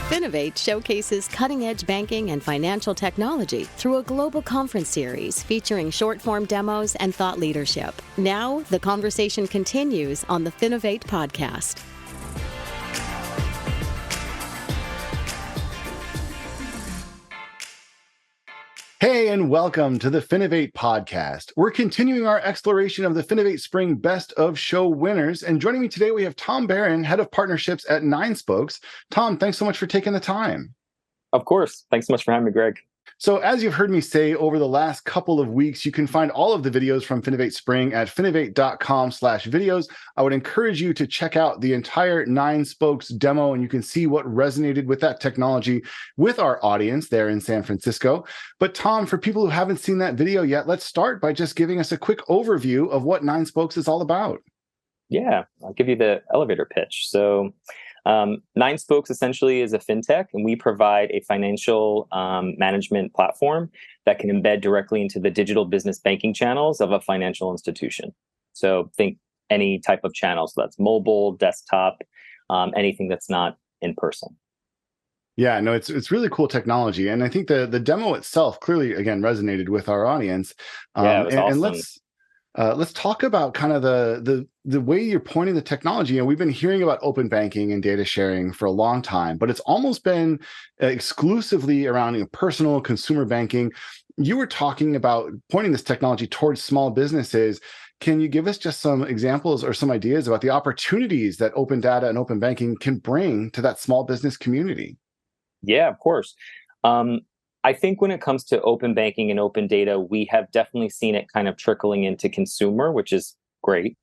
Finovate showcases cutting-edge banking and financial technology through a global conference series featuring short-form demos and thought leadership. Now, the conversation continues on the Finovate podcast. Hey, and welcome to the Finovate podcast. We're continuing our exploration of the FinovateSpring Best of Show winners. And joining me today, we have Tom Baran, Head of Partnerships at 9Spokes. Tom, thanks so much for taking the time. Of course. Thanks so much for having me, Greg. So as you've heard me say over the last couple of weeks, you can find all of the videos from FinovateSpring at finovate.com/videos. I would encourage you to check out the entire 9Spokes demo, and you can see what resonated with that technology with our audience there in San Francisco. But Tom, for people who haven't seen that video yet, let's start by just giving us a quick overview of what 9Spokes is all about. Yeah, I'll give you the elevator pitch. So 9Spokes essentially is a fintech, and we provide a financial management platform that can embed directly into the digital business banking channels of a financial institution. So think any type of channel. So that's mobile, desktop, anything that's not in person. Yeah, no, it's really cool technology. And I think the demo itself clearly, again, resonated with our audience. Yeah, it was awesome. And let's talk about kind of the way you're pointing the technology. You know, we've been hearing about open banking and data sharing for a long time, but it's almost been exclusively around personal consumer banking. You were talking about pointing this technology towards small businesses. Can you give us just some examples or some ideas about the opportunities that open data and open banking can bring to that small business community? Yeah, of course. I think when it comes to open banking and open data, we have definitely seen it kind of trickling into consumer, which is great.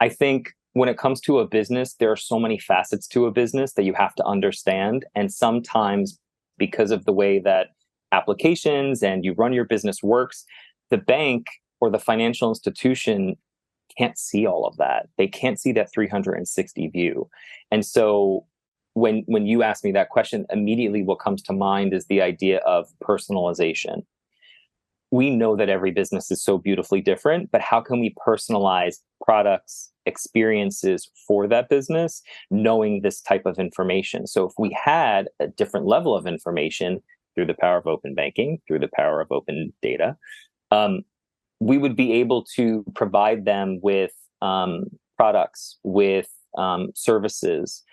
I think when it comes to a business, there are so many facets to a business that you have to understand. And sometimes because of the way that applications and you run your business works, the bank or the financial institution can't see all of that. They can't see that 360 view. And so when you ask me that question, immediately what comes to mind is the idea of personalization. We know that every business is so beautifully different, but how can we personalize products, experiences for that business, knowing this type of information? So if we had a different level of information through the power of open banking, through the power of open data, we would be able to provide them with products, with services,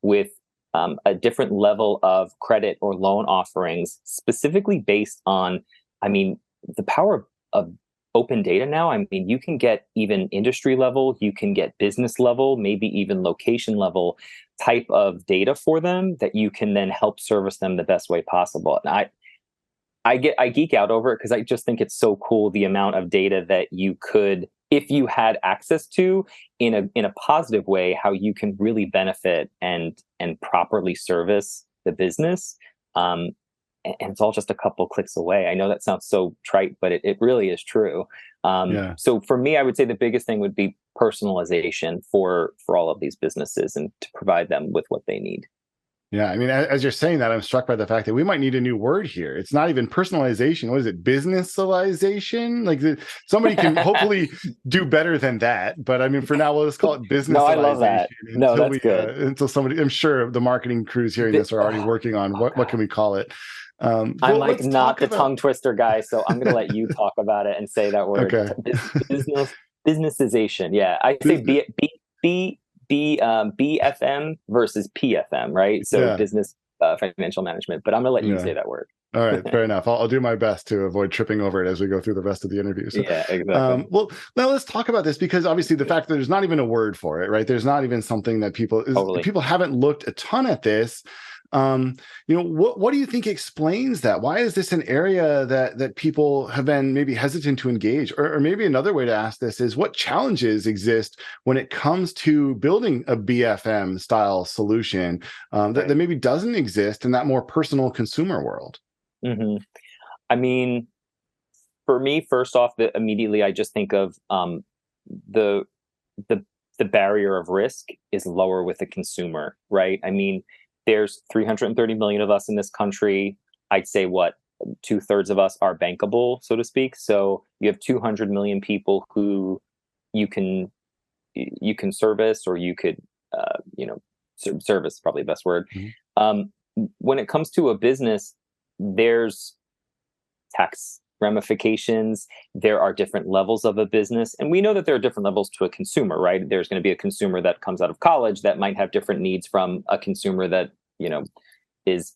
with a different level of credit or loan offerings, specifically based on, the power of open data now. You can get even industry level, you can get business level, maybe even location level type of data for them that you can then help service them the best way possible. And I geek out over it because I just think it's so cool, the amount of data that you could, if you had access to in a positive way, how you can really benefit and properly service the business. And it's all just a couple clicks away. I know that sounds so trite, but it really is true. So for me, I would say the biggest thing would be personalization for all of these businesses and to provide them with what they need. Yeah, as you're saying that, I'm struck by the fact that we might need a new word here. It's not even personalization. What is it? Businessalization? Somebody can hopefully do better than that. But for now, we'll just call it businessalization. No, I love that. No, that's good. Until somebody, I'm sure the marketing crews hearing this are already working on what can we call it. I'm not the tongue twister guy, so I'm going to let you talk about it and say that word. Okay. Businessization. Yeah, I say BFM versus PFM, right? So business financial management. But I'm going to let you say that word. All right, fair enough. I'll do my best to avoid tripping over it as we go through the rest of the interview. So, yeah, exactly. Well, now let's talk about this, because obviously the fact that there's not even a word for it, right? There's not even something that people haven't looked a ton at this. What do you think explains that? Why is this an area that people have been maybe hesitant to engage? Or maybe another way to ask this is, what challenges exist when it comes to building a BFM style solution that maybe doesn't exist in that more personal consumer world? Mm-hmm. For me, first off, immediately I just think of the barrier of risk is lower with the consumer, right? There's 330 million of us in this country. I'd say 2/3 of us are bankable, so to speak. So you have 200 million people who you can service, or you could, service is probably the best word. When it comes to a business, there's tax ramifications. There are different levels of a business. And we know that there are different levels to a consumer, right? There's going to be a consumer that comes out of college that might have different needs from a consumer that, is,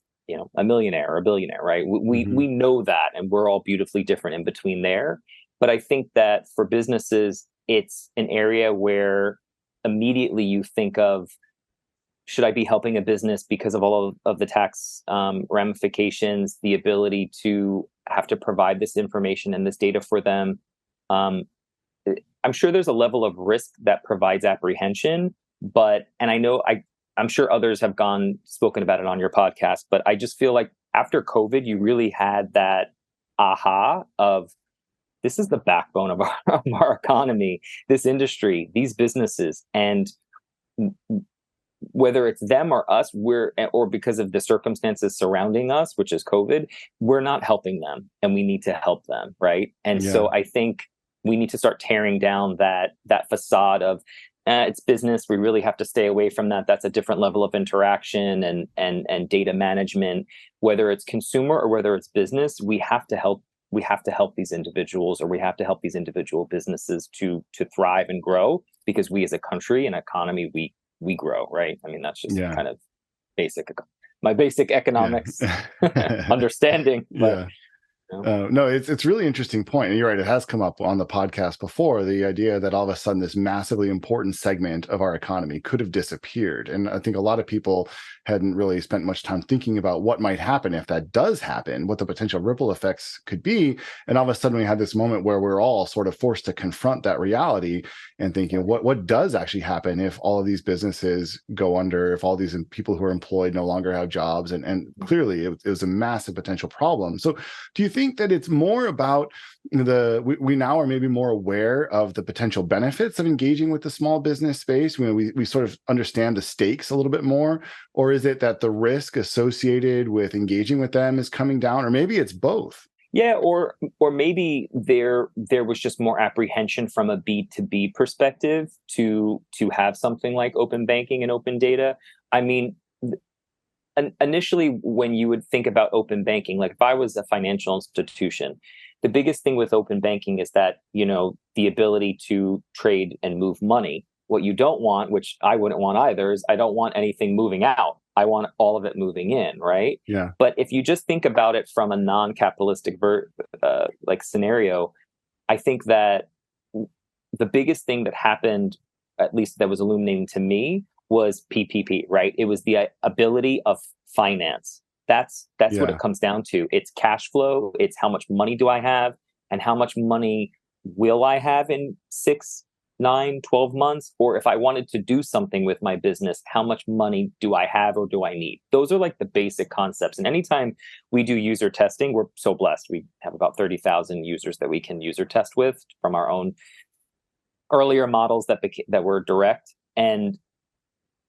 a millionaire or a billionaire, right? We know that, and we're all beautifully different in between there. But I think that for businesses, it's an area where immediately you think of, should I be helping a business because of all of the tax ramifications, the ability to have to provide this information and this data for them? I'm sure there's a level of risk that provides apprehension, and I'm sure others have spoken about it on your podcast, but I just feel like after COVID, you really had that aha of, this is the backbone of our economy, this industry, these businesses, and whether it's them or us, or because of the circumstances surrounding us, which is COVID, we're not helping them, and we need to help them, right? And so I think we need to start tearing down that facade of it's business. We really have to stay away from that. That's a different level of interaction and data management. Whether it's consumer or whether it's business, we have to help. We have to help these individuals, or we have to help these individual businesses to thrive and grow, because we as a country and economy, we grow, right? I mean, that's just kind of my basic economics understanding. But, no, it's really interesting point. And you're right, it has come up on the podcast before, the idea that all of a sudden this massively important segment of our economy could have disappeared. And I think a lot of people hadn't really spent much time thinking about what might happen if that does happen, what the potential ripple effects could be. And all of a sudden we had this moment where we're all sort of forced to confront that reality and thinking, what does actually happen if all of these businesses go under, if all these people who are employed no longer have jobs? And clearly it was a massive potential problem. So do you think that it's more about we now are maybe more aware of the potential benefits of engaging with the small business space? We sort of understand the stakes a little bit more, or is it that the risk associated with engaging with them is coming down, or maybe it's both? Yeah, or maybe there was just more apprehension from a B2B perspective to have something like open banking and open data. I mean, initially, when you would think about open banking, like if I was a financial institution, the biggest thing with open banking is that, the ability to trade and move money. What you don't want, which I wouldn't want either, is I don't want anything moving out. I want all of it moving in, right? Yeah. But if you just think about it from a non-capitalistic scenario, I think that the biggest thing that happened, at least that was illuminating to me, was PPP, right? It was the ability of finance. That's what it comes down to. It's cash flow. It's how much money do I have, and how much money will I have in 6, 9, 12 months? Or if I wanted to do something with my business, how much money do I have or do I need? Those are like the basic concepts. And anytime we do user testing, we're so blessed. We have about 30,000 users that we can user test with from our own earlier models that were direct. And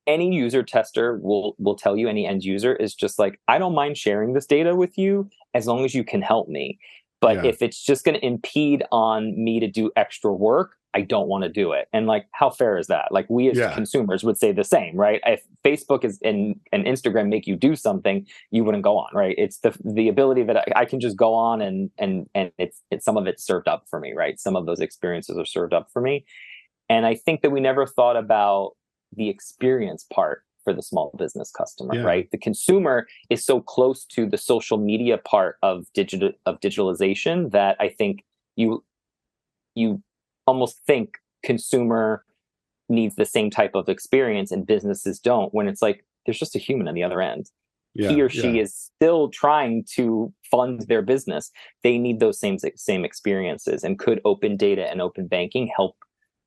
any user tester will tell you, any end user is just like, I don't mind sharing this data with you as long as you can help me. But if it's just going to impede on me to do extra work, I don't want to do it. And like, how fair is that? Like, we as consumers would say the same, right? If Facebook and Instagram make you do something, you wouldn't go on, right? It's the ability that I can just go on and it's some of it's served up for me, right? Some of those experiences are served up for me. And I think that we never thought about the experience part for the small business customer, right? The consumer is so close to the social media part of digitalization that I think you almost think consumer needs the same type of experience and businesses don't, when it's like there's just a human on the other end. He or she is still trying to fund their business. They need those same experiences. And could open data and open banking help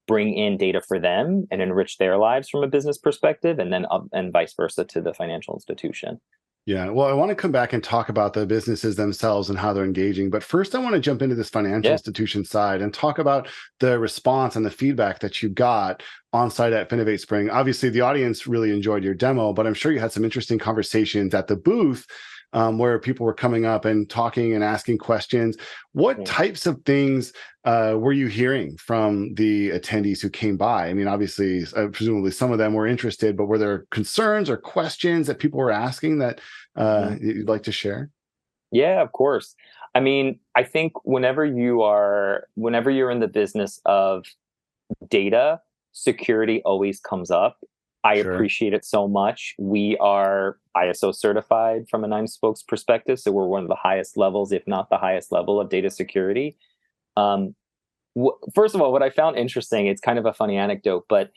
bring in data for them and enrich their lives from a business perspective, and then and vice versa to the financial institution? Yeah, well, I want to come back and talk about the businesses themselves and how they're engaging. But first, I want to jump into this financial institution side and talk about the response and the feedback that you got on site at FinovateSpring. Obviously, the audience really enjoyed your demo, but I'm sure you had some interesting conversations at the booth where people were coming up and talking and asking questions. What types of things were you hearing from the attendees who came by? I mean, obviously, presumably some of them were interested, but were there concerns or questions that people were asking that you'd like to share? Yeah, of course. I mean, I think whenever you're in the business of data, security always comes up. I appreciate it so much. We are ISO certified from a 9Spokes perspective, so we're one of the highest levels, if not the highest level of data security. First of all, what I found interesting, it's kind of a funny anecdote, but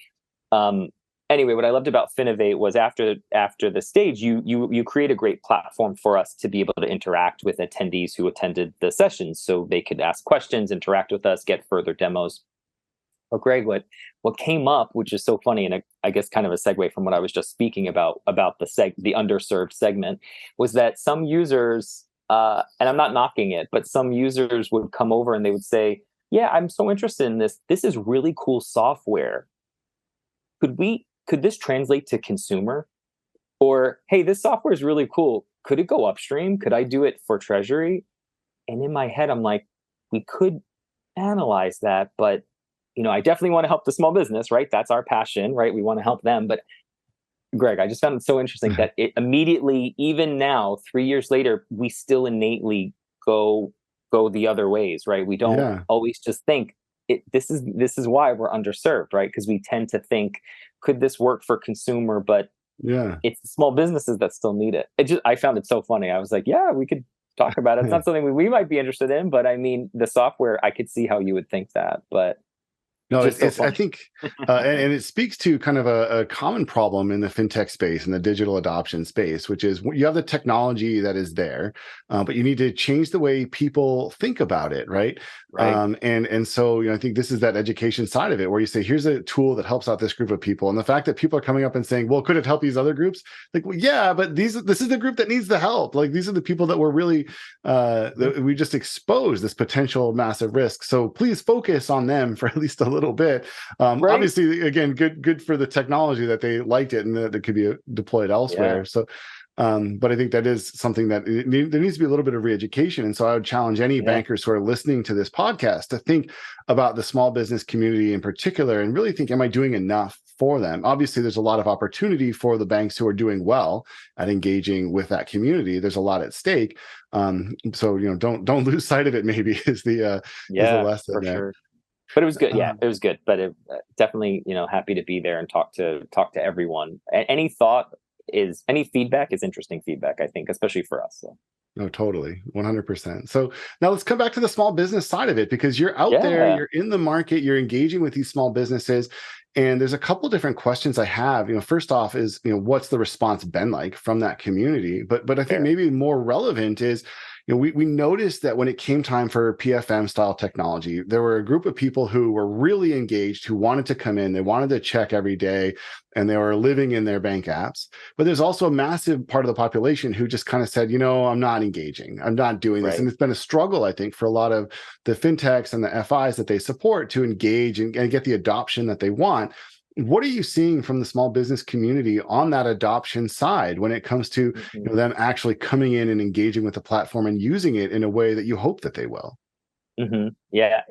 anyway, what I loved about Finovate was after the stage, you create a great platform for us to be able to interact with attendees who attended the sessions, so they could ask questions, interact with us, get further demos. Well, Greg, what came up, which is so funny, and I guess kind of a segue from what I was just speaking about the underserved segment, was that some users, and I'm not knocking it, but some users would come over and they would say, "Yeah, I'm so interested in this. This is really cool software. Could this translate to consumer?" Or, "Hey, this software is really cool. Could it go upstream? Could I do it for treasury?" And in my head, I'm like, we could analyze that, but I definitely want to help the small business, right? That's our passion, right? We want to help them. But Greg, I just found it so interesting that it immediately, even now, 3 years later, we still innately go the other ways, right? We don't always just think this is why we're underserved, right? Because we tend to think, could this work for consumer? But it's the small businesses that still need it. I found it so funny. I was like, yeah, we could talk about it. It's not something we might be interested in, but I mean, the software, I could see how you would think that, but no, it's I think, and it speaks to kind of a common problem in the fintech space and the digital adoption space, which is you have the technology that is there, but you need to change the way people think about it, right? And so I think this is that education side of it, where you say, here's a tool that helps out this group of people, and the fact that people are coming up and saying, well, could it help these other groups? Like, well, yeah, but this is the group that needs the help. Like, these are the people that we're really that we just exposed this potential massive risk. So please focus on them for at least a little bit. Obviously, again, good for the technology that they liked it and that it could be deployed elsewhere. So, but I think that is something that there needs to be a little bit of re-education. And so I would challenge any bankers who are listening to this podcast to think about the small business community in particular and really think, am I doing enough for them? Obviously, there's a lot of opportunity for the banks who are doing well at engaging with that community. There's a lot at stake. So don't lose sight of it. Maybe is the lesson for there. Sure. But it was good. Yeah, it was good. But it, definitely, happy to be there and talk to everyone. Any feedback is interesting feedback, I think, especially for us. So. No, totally. 100%. So now let's come back to the small business side of it, because you're out there, you're in the market, you're engaging with these small businesses. And there's a couple different questions I have. First off is, what's the response been like from that community? But I think maybe more relevant is, we noticed that when it came time for PFM style technology, there were a group of people who were really engaged, who wanted to come in, they wanted to check every day, and they were living in their bank apps. But there's also a massive part of the population who just kind of said, I'm not engaging, I'm not doing this. And it's been a struggle, I think, for a lot of the fintechs and the FIs that they support to engage and get the adoption that they want. What are you seeing from the small business community on that adoption side when it comes to them actually coming in and engaging with the platform and using it in a way that you hope that they will? Yeah,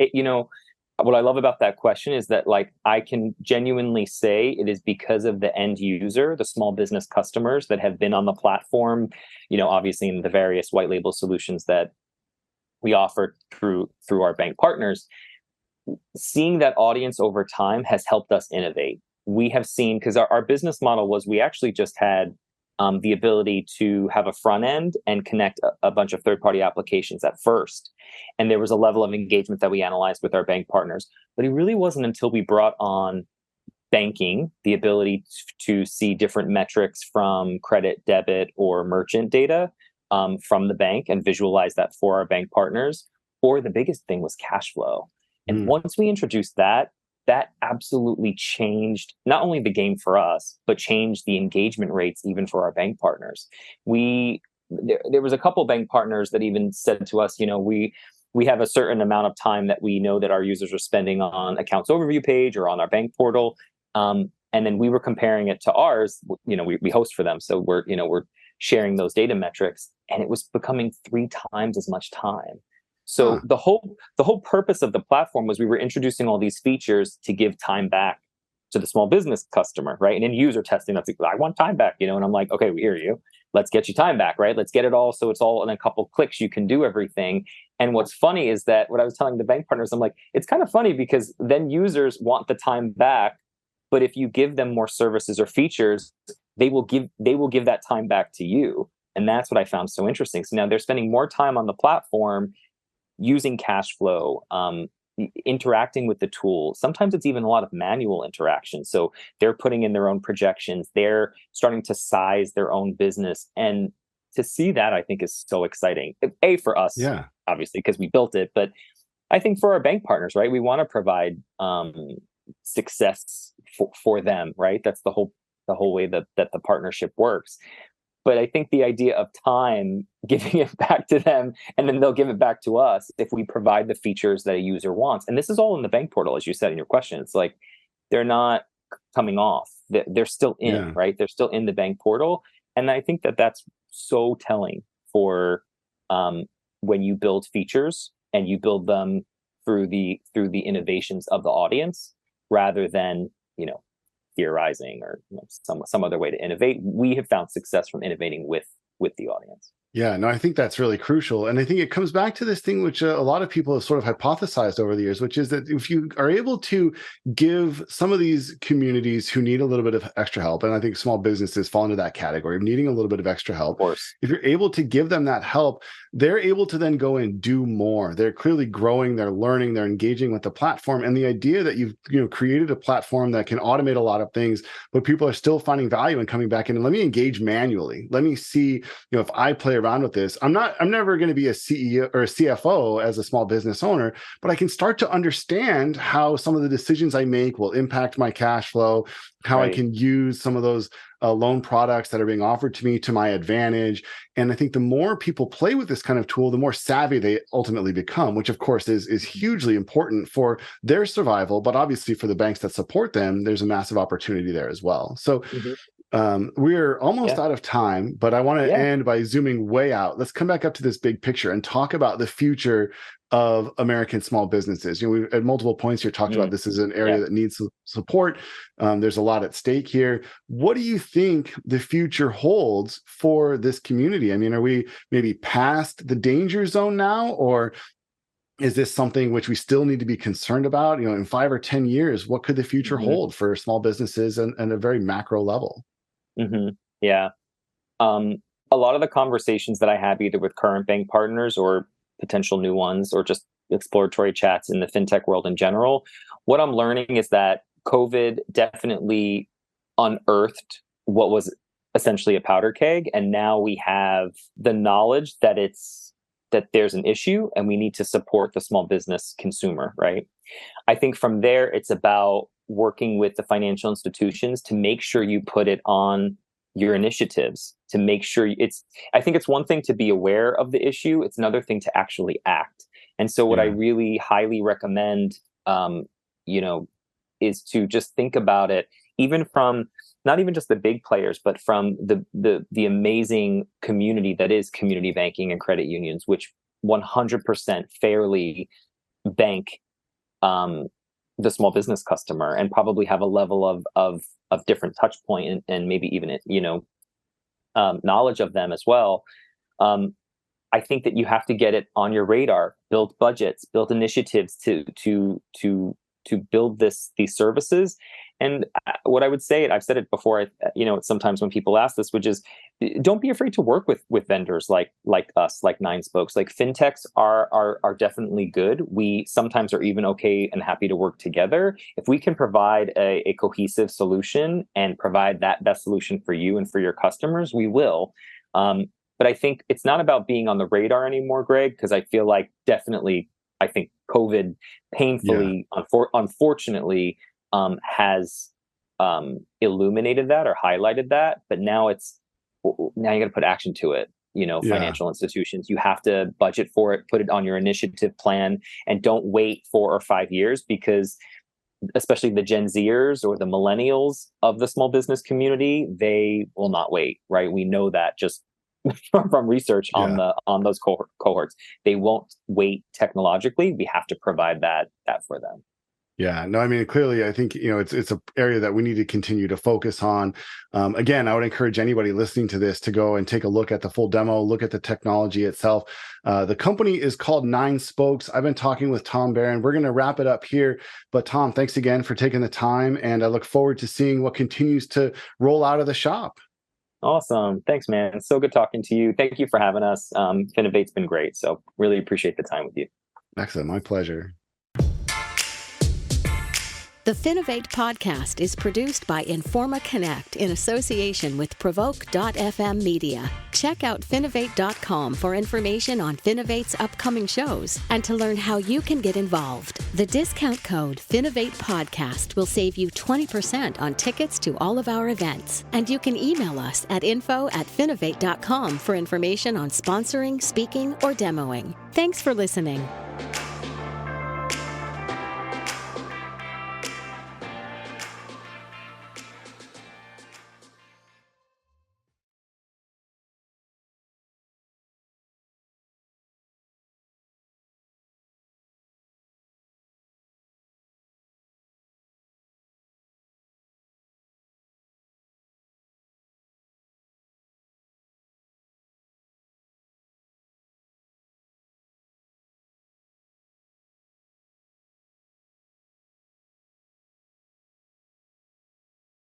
what I love about that question is that, like, I can genuinely say it is because of the end user, the small business customers that have been on the platform, obviously in the various white label solutions that we offer through our bank partners. Seeing that audience over time has helped us innovate. We have seen, because our business model was, we actually just had the ability to have a front end and connect a bunch of third-party applications at first. And there was a level of engagement that we analyzed with our bank partners. But it really wasn't until we brought on banking, the ability to see different metrics from credit, debit, or merchant data from the bank and visualize that for our bank partners. Or the biggest thing was cash flow. And once we introduced that absolutely changed not only the game for us, but changed the engagement rates even for our bank partners. There was a couple of bank partners that even said to us, we have a certain amount of time that we know that our users are spending on accounts overview page or on our bank portal. And then we were comparing it to ours. We host for them. So we're sharing those data metrics, and it was becoming 3 times as much time. So the whole purpose of the platform was we were introducing all these features to give time back to the small business customer, right? And in user testing, that's like, I want time back, and I'm like, okay, we hear you. Let's get you time back, right? Let's get it all so it's all in a couple clicks. You can do everything. And what's funny is that what I was telling the bank partners, I'm like, it's kind of funny because then users want the time back, but if you give them more services or features, they will give that time back to you. And that's what I found so interesting. So now they're spending more time on the platform, using cash flow, interacting with the tool. Sometimes it's even a lot of manual interaction. So they're putting in their own projections. They're starting to size their own business. And to see that, I think, is so exciting. For us, obviously, because we built it. But I think for our bank partners, right, we want to provide success for them, right? That's the whole way that the partnership works. But I think the idea of time, giving it back to them, and then they'll give it back to us if we provide the features that a user wants. And this is all in the bank portal, as you said in your question. It's like they're not coming off. They're still in, right? They're still in the bank portal. And I think that that's so telling for when you build features and you build them through the innovations of the audience rather than, theorizing or some other way to innovate. We have found success from innovating with the audience. Yeah, no, I think that's really crucial. And I think it comes back to this thing, which a lot of people have sort of hypothesized over the years, which is that if you are able to give some of these communities who need a little bit of extra help, and I think small businesses fall into that category of needing a little bit of extra help. Of course. If you're able to give them that help, they're able to then go and do more. They're clearly growing, they're learning, they're engaging with the platform. And the idea that you've created a platform that can automate a lot of things, but people are still finding value and coming back in and let me engage manually. Let me see, if I play around with this, I'm never going to be a CEO or a CFO as a small business owner, but I can start to understand how some of the decisions I make will impact my cash flow, how I can use some of those loan products that are being offered to me to my advantage. And I think the more people play with this kind of tool, the more savvy they ultimately become, which of course is hugely important for their survival, but obviously for the banks that support them, there's a massive opportunity there as well. So we're almost out of time, but I want to end by zooming way out. Let's come back up to this big picture and talk about the future of American small businesses. We've at multiple points here talked about this is an area that needs support. There's a lot at stake here. What do you think the future holds for this community? I mean, are we maybe past the danger zone now, or is this something which we still need to be concerned about? In 5 or 10 years, what could the future hold for small businesses and a very macro level? Yeah. A lot of the conversations that I have either with current bank partners or potential new ones, or just exploratory chats in the fintech world in general, what I'm learning is that COVID definitely unearthed what was essentially a powder keg. And now we have the knowledge that there's an issue and we need to support the small business consumer, right? I think from there, it's about working with the financial institutions to make sure you put it on your initiatives, to make sure I think it's one thing to be aware of the issue. It's another thing to actually act. And so what I really highly recommend, is to just think about it, even from not even just the big players, but from the amazing community that is community banking and credit unions, which 100% fairly bank the small business customer and probably have a level of different touch point and maybe even knowledge of them as well. I think that you have to get it on your radar, build budgets, build initiatives to build these services. And what I would say, I've said it before, sometimes when people ask this, which is, don't be afraid to work with vendors like us, like 9Spokes. Like fintechs are definitely good. We sometimes are even okay and happy to work together. If we can provide a cohesive solution and provide that best solution for you and for your customers, we will. But I think it's not about being on the radar anymore, Greg, because I feel like I think COVID painfully, unfortunately, has illuminated that or highlighted that. But now you got to put action to it. Financial institutions, you have to budget for it, put it on your initiative plan, and don't wait 4 or 5 years, because especially the Gen Zers or the millennials of the small business community, they will not wait, right? We know that just from research on those cohorts. They won't wait technologically. We have to provide that for them. Yeah, no, I mean, clearly, I think, it's an area that we need to continue to focus on. Again, I would encourage anybody listening to this to go and take a look at the full demo, look at the technology itself. The company is called 9Spokes. I've been talking with Tom Baran. We're going to wrap it up here. But Tom, thanks again for taking the time. And I look forward to seeing what continues to roll out of the shop. Awesome. Thanks, man. It's so good talking to you. Thank you for having us. Finovate's been great. So really appreciate the time with you. Excellent. My pleasure. The Finovate podcast is produced by Informa Connect in association with Provoke.fm Media. Check out Finovate.com for information on Finovate's upcoming shows and to learn how you can get involved. The discount code Finovate Podcast will save you 20% on tickets to all of our events. And you can email us at info@finovate.com for information on sponsoring, speaking, or demoing. Thanks for listening.